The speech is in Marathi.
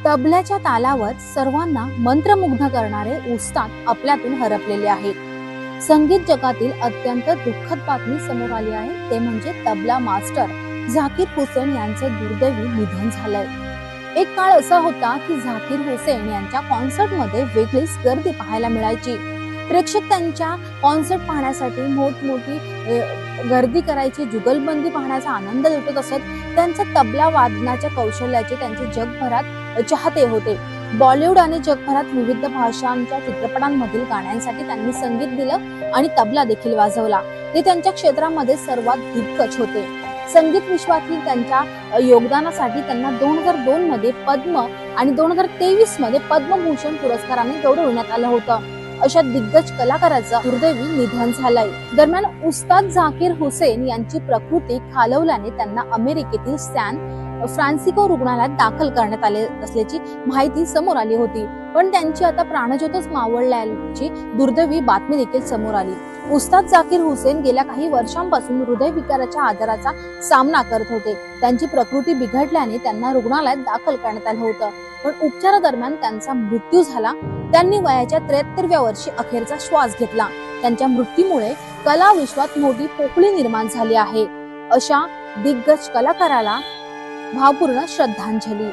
तबल्याच्या तालावर सर्वांना मंत्रमुग्ध करणारे उस्ताद आपल्यातून हरपलेले आहेत। संगीत जगातील अत्यंत दुःखद बातमी समोर आली आहे, ते म्हणजे तबला मास्टर झाकीर हुसेन यांचं दुर्दैवी निधन झालंय। एक काळ असा होता की झाकीर हुसेन यांच्या कॉन्सर्टमध्ये वेगळीच गर्दी पाहायला मिळायची। प्रेक्षक त्यांच्या कॉन्सर्ट पाहण्यासाठी मोठमोठी गर्दी करायची, जुगलबंदी पाहण्याचा आनंद लुटत असत। त्यांच्या तबला वादनाच्या कौशल्याचे त्यांचे जगभरात चाहते होते। बॉलिवूड आणि जगभरात विविध भाषांच्या चित्रपटांमधील गाण्यांसाठी त्यांनी संगीत दिलं आणि तबला देखील वाजवला। ते त्यांच्या क्षेत्रामध्ये सर्वात दिग्गज होते। संगीत विश्वातील त्यांच्या योगदानासाठी त्यांना 2002 मध्ये पद्म आणि 2023 मध्ये पद्मभूषण पुरस्काराने गौरवण्यात आलं होतं। अशा दिग्गज कलाकाराचं दुर्दैवी निधन झालंय। दरम्यान उस्ताद झाकीर हुसेन यांची प्रकृती खालवल्याने त्यांना अमेरिकेतील सॅन फ्रान्सिस्को रुग्णालयात दाखल करण्यात आले असल्याची माहिती समोर आली होती, पण त्यांची आता प्राणज्योतच मावळल्याची दुर्दैवी बातमी देखील समोर आली। उस्ताद झाकीर हुसेन गेल्या काही वर्षांपासून हृदयविकाराच्या आजाराचा सामना करत होते। त्यांची प्रकृती बिघडल्याने त्यांना रुग्णालयात दाखल करण्यात आलं होतं, पण उपचारादरम्यान त्यांचा मृत्यू झाला। त्यांनी वयाच्या 73व्या वर्षी अखेरचा श्वास घेतला। त्यांच्या मृत्यूमुळे कला विश्वात मोठी पोकळी निर्माण झाली आहे। अशा दिग्गज कलाकाराला भावपूर्ण श्रद्धांजली।